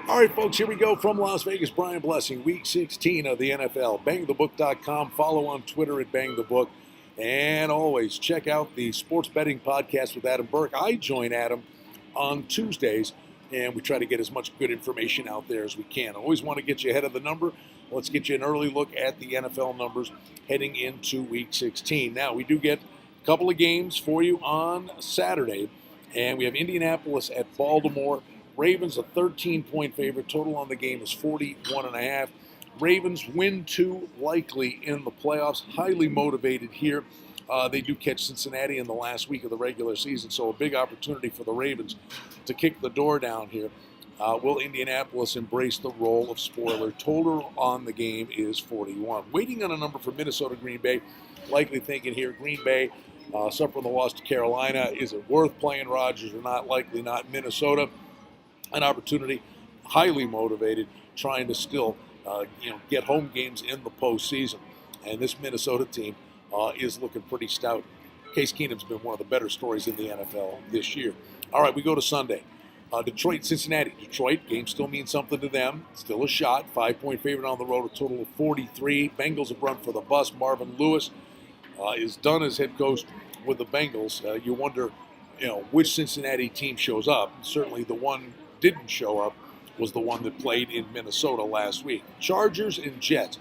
All right, folks, here we go from Las Vegas. Brian Blessing, Week 16 of the NFL. BangTheBook.com. Follow on Twitter at BangTheBook. And always check out the Sports Betting Podcast with Adam Burke. I join Adam on Tuesdays, and we try to get as much good information out there as we can. Always want to get you ahead of the number. Let's get you an early look at the NFL numbers heading into Week 16. Now, we do get a couple of games for you on Saturday, and we have Indianapolis at Baltimore. Ravens a 13-point favorite. Total on the game is 41.5. Ravens win 2 likely in the playoffs. Highly motivated here. They do catch Cincinnati in the last week of the regular season, so a big opportunity for the Ravens to kick the door down here. Will Indianapolis embrace the role of spoiler? Total on the game is 41. Waiting on a number for Minnesota Green Bay. Likely thinking here Green Bay suffering the loss to Carolina. Is it worth playing Rodgers or not? Likely not. Minnesota, an opportunity, highly motivated, trying to still get home games in the postseason. And this Minnesota team is looking pretty stout. Case Keenum's been one of the better stories in the NFL this year. All right, we go to Sunday. Detroit, Cincinnati. Detroit, game still means something to them. Still a shot. 5-point favorite on the road, a total of 43. Bengals have run for the bus. Marvin Lewis is done as head coach with the Bengals. You wonder, which Cincinnati team shows up. Certainly the one didn't show up was the one that played in Minnesota last week. Chargers and Jets.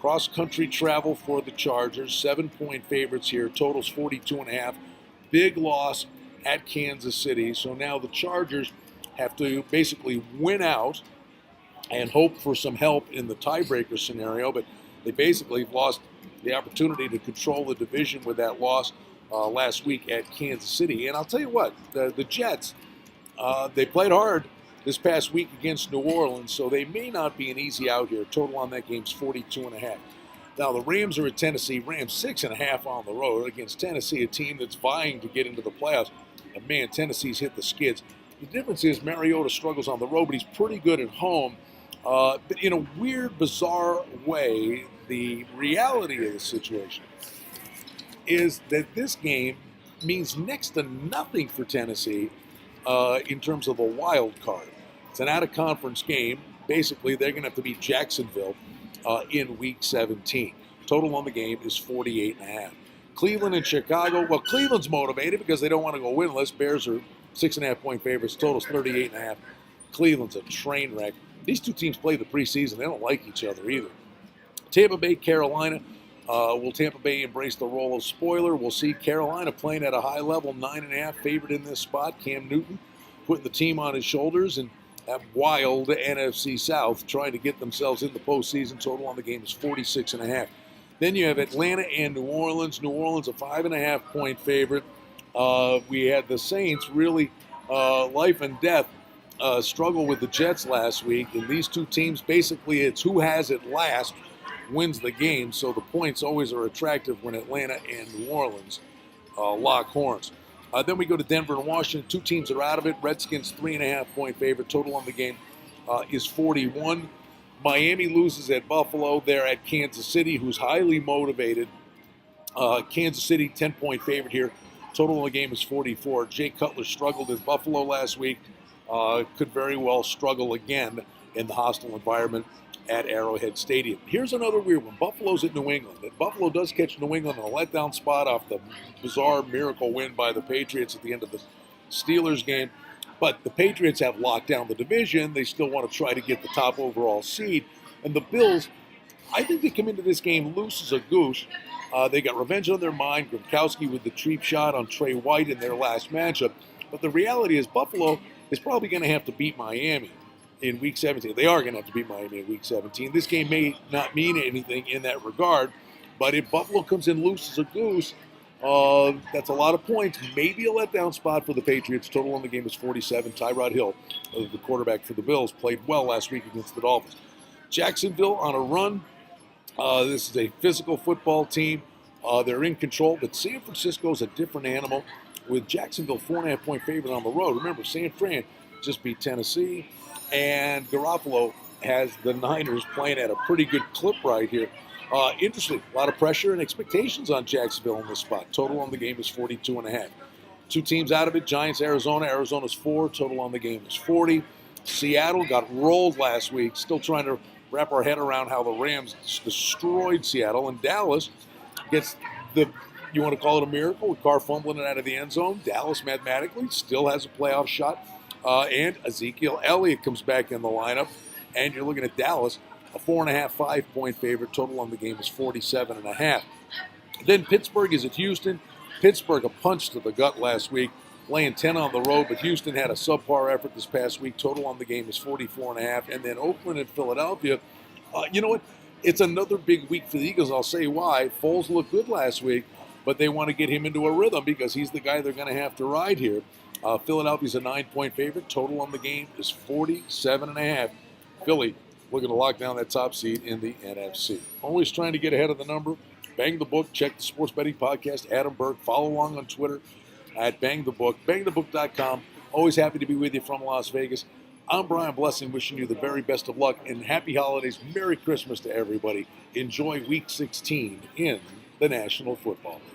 Cross-country travel for the Chargers. 7-point favorites here. Totals 42.5. Big loss at Kansas City. So now the Chargers have to basically win out and hope for some help in the tiebreaker scenario. But they basically lost the opportunity to control the division with that loss last week at Kansas City. And I'll tell you what, the Jets, they played hard this past week against New Orleans, so they may not be an easy out here. Total on that game is 42.5. Now, the Rams are at Tennessee. Rams 6.5 on the road against Tennessee, a team that's vying to get into the playoffs. And, man, Tennessee's hit the skids. The difference is Mariota struggles on the road, but he's pretty good at home. But in a weird, bizarre way, the reality of the situation is that this game means next to nothing for Tennessee in terms of a wild card. It's an out-of-conference game. Basically, they're going to have to beat Jacksonville in Week 17. Total on the game is 48.5. Cleveland and Chicago. Well, Cleveland's motivated because they don't want to go winless. Bears are 6.5-point favorites. Total's 38.5. Cleveland's a train wreck. These two teams play the preseason. They don't like each other either. Tampa Bay, Carolina. Will Tampa Bay embrace the role of spoiler? We'll see. Carolina playing at a high level, 9.5 favorite in this spot. Cam Newton putting the team on his shoulders, and that wild NFC South trying to get themselves in the postseason. Total on the game is 46.5. Then you have Atlanta and New Orleans. New Orleans a 5.5-point favorite. We had the Saints really life and death struggle with the Jets last week, and these two teams basically it's who has it last wins the game, so the points always are attractive when Atlanta and New Orleans lock horns. Then we go to Denver and Washington. Two teams are out of it. Redskins 3.5-point favorite. Total on the game is 41. Miami loses at Buffalo. They're at Kansas City, who's highly motivated. Kansas City 10-point favorite here. Total on the game is 44. Jay Cutler struggled in Buffalo last week. Could very well struggle again in the hostile environment at Arrowhead Stadium. Here's another weird one. Buffalo's at New England. And Buffalo does catch New England in a letdown spot off the bizarre miracle win by the Patriots at the end of the Steelers game. But the Patriots have locked down the division. They still want to try to get the top overall seed. And the Bills, I think they come into this game loose as a goose. They got revenge on their mind. Gronkowski with the cheap shot on Trey White in their last matchup. But the reality is Buffalo is probably going to have to beat Miami in Week 17. They are going to have to beat Miami in Week 17. This game may not mean anything in that regard, but if Buffalo comes in loose as a goose, that's a lot of points. Maybe a letdown spot for the Patriots. Total on the game is 47. Tyrod Hill, the quarterback for the Bills, played well last week against the Dolphins. Jacksonville on a run. This is a physical football team. They're in control, but San Francisco's a different animal with Jacksonville 4.5-point favorite on the road. Remember, San Fran just beat Tennessee. And Garoppolo has the Niners playing at a pretty good clip right here. Interesting, a lot of pressure and expectations on Jacksonville in this spot. Total on the game is 42.5. Two teams out of it, Giants, Arizona. Arizona's 4. Total on the game is 40. Seattle got rolled last week, still trying to wrap our head around how the Rams destroyed Seattle. And Dallas gets the, you want to call it a miracle, with Carr fumbling it out of the end zone. Dallas mathematically still has a playoff shot. And Ezekiel Elliott comes back in the lineup. And you're looking at Dallas, a 4.5, 5-point favorite. Total on the game is 47.5. Then Pittsburgh is at Houston. Pittsburgh a punch to the gut last week, laying 10 on the road, but Houston had a subpar effort this past week. Total on the game is 44.5. And then Oakland and Philadelphia. You know what? It's another big week for the Eagles. I'll say why. Foles looked good last week, but they want to get him into a rhythm because he's the guy they're going to have to ride here. Philadelphia's a 9-point favorite. Total on the game is 47.5. Philly looking to lock down that top seed in the NFC. Always trying to get ahead of the number. Bang the Book. Check the Sports Betting Podcast. Adam Burke. Follow along on Twitter at Bang the Book. BangTheBook.com. Always happy to be with you from Las Vegas. I'm Brian Blessing, wishing you the very best of luck and happy holidays. Merry Christmas to everybody. Enjoy Week 16 in the National Football League.